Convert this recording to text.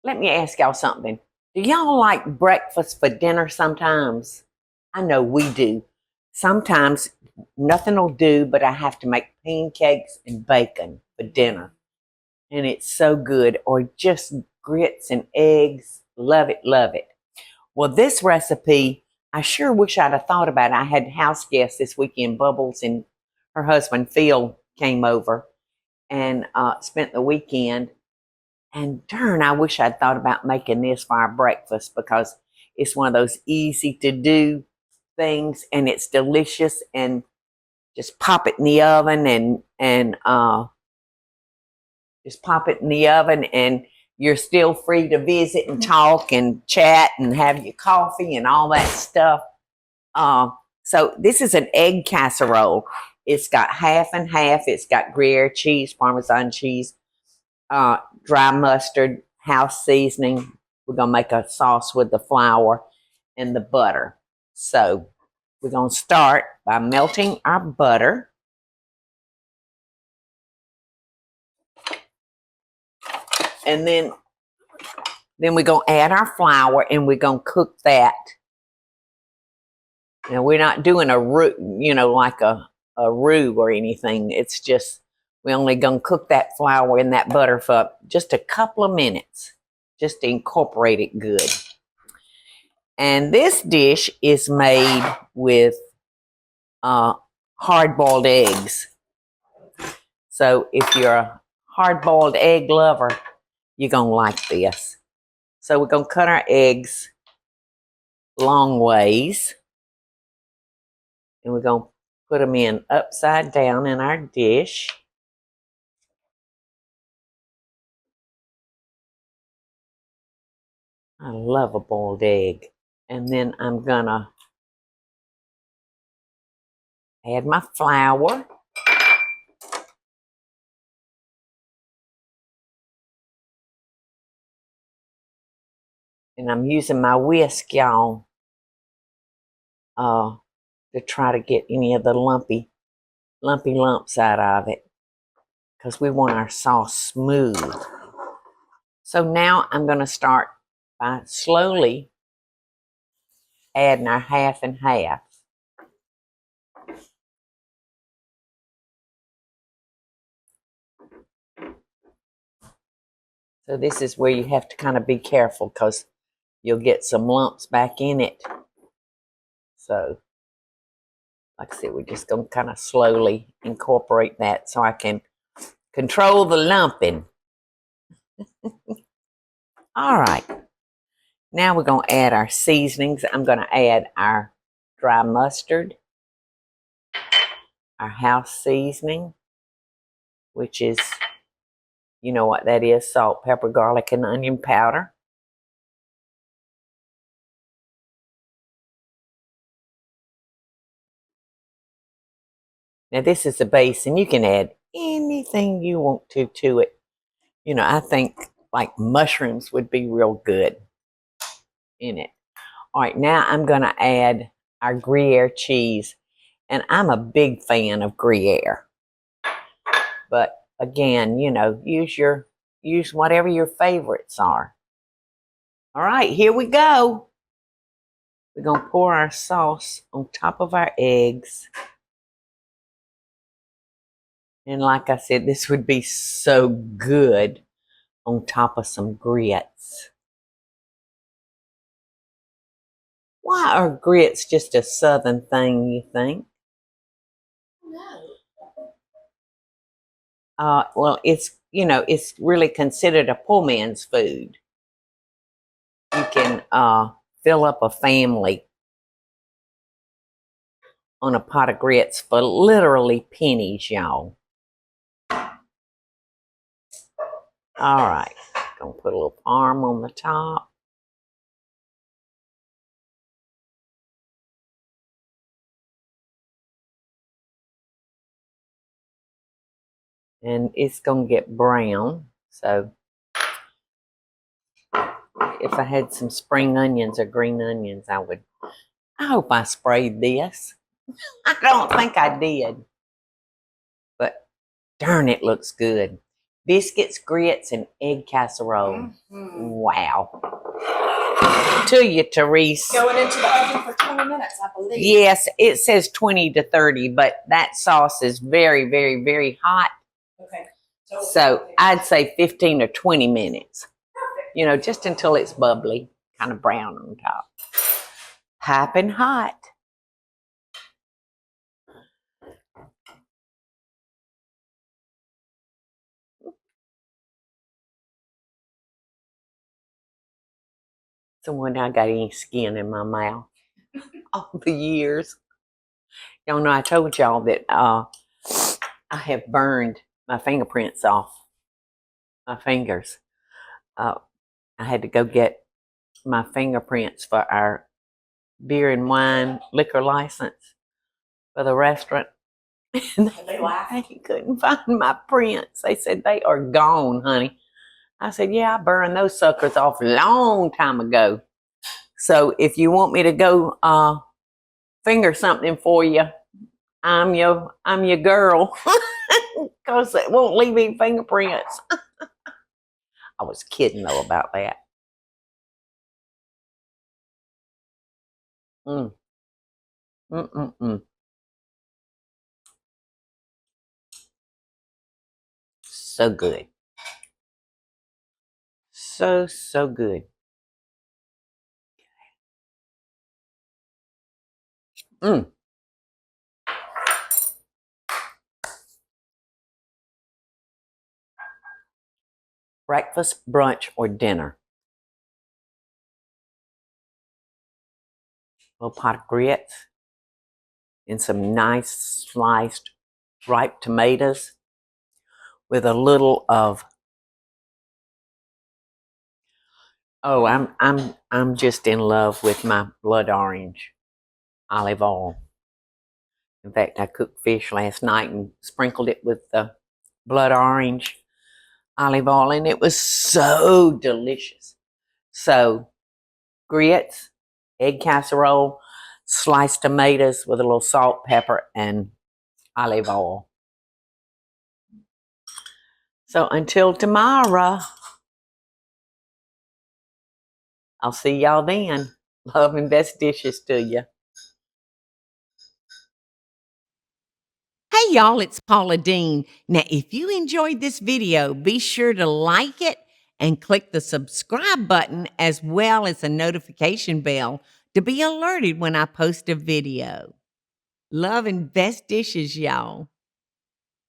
let me ask y'all something. Do y'all like breakfast for dinner sometimes? I know we do. Sometimes nothing will do, but I have to make pancakes and bacon for dinner. And it's so good. Or just grits and eggs. Love it, love it. Well, this recipe, I sure wish I'd have thought about it. I had house guests this weekend. Bubbles and her husband Phil came over and spent the weekend. And darn, I wish I'd thought about making this for our breakfast because it's one of those easy to do things and it's delicious, and just pop it in the oven and just pop it in the oven, and you're still free to visit and talk and chat and have your coffee and all that stuff. So this is an egg casserole. It's got half and half. It's got Gruyere cheese, Parmesan cheese, dry mustard, house seasoning. We're going to make a sauce with the flour and the butter. So we're going to start by melting our butter. And then we're going to add our flour and we're going to cook that. Now, we're not doing a roux, like a roux or anything. It's just, we're only going to cook that flour in that butter for just a couple of minutes, just to incorporate it good. And this dish is made with hard-boiled eggs. So if you're a hard-boiled egg lover, you're going to like this. So we're going to cut our eggs long ways. And we're going to put them in upside down in our dish. I love a boiled egg. And then I'm going to add my flour. And I'm using my whisk, y'all, to try to get any of the lumpy lumps out of it, because we want our sauce smooth. So now I'm going to start by slowly adding our half and half. So this is where you have to kind of be careful because you'll get some lumps back in it. So, like I said, we're just going to kind of slowly incorporate that so I can control the lumping. All right. Now we're going to add our seasonings. I'm going to add our dry mustard, our house seasoning, which is, you know what that is, salt, pepper, garlic, and onion powder. Now this is the base, and you can add anything you want to it. I think like mushrooms would be real good in it. All right, now I'm going to add our Gruyere cheese, and I'm a big fan of Gruyere. But again, use whatever your favorites are. All right, here we go. We're going to pour our sauce on top of our eggs. And like I said, this would be so good on top of some grits. Why are grits just a Southern thing, you think? Well, it's really considered a poor man's food. You can fill up a family on a pot of grits for literally pennies, y'all. All right, gonna put a little parm on the top. And it's gonna get brown, so if I had some spring onions or green onions, I hope I sprayed this. I don't think I did, but darn, it looks good. biscuits, grits, and egg casserole. Wow. To you, Therese. Going into the oven for 20 minutes, I believe. Yes, it says 20 to 30, but that sauce is very, very, very hot. Okay. So I'd say 15 to 20 minutes. Perfect. You know, just until it's bubbly, kind of brown on top. Piping hot. So when I got any skin in my mouth all the years. Y'all know I told y'all that I have burned my fingerprints off my fingers. I had to go get my fingerprints for our beer and wine liquor license for the restaurant. And they couldn't find my prints. They said they are gone, honey. I said, yeah, I burned those suckers off a long time ago. So if you want me to go finger something for you, I'm your girl. Because it won't leave any fingerprints. I was kidding though about that. Mm. Mm-mm-mm. So good. So good. Mm. Breakfast, brunch, or dinner. A little pot of grits and some nice sliced ripe tomatoes with a little of I'm just in love with my blood orange olive oil. In fact, I cooked fish last night and sprinkled it with the blood orange olive oil, and it was so delicious. So, grits, egg casserole, sliced tomatoes with a little salt, pepper, and olive oil. So, until tomorrow, I'll see y'all then. Love and best dishes to you. Hey y'all, it's Paula Deen. Now, if you enjoyed this video, be sure to like it and click the subscribe button as well as the notification bell to be alerted when I post a video. Love and best dishes, y'all.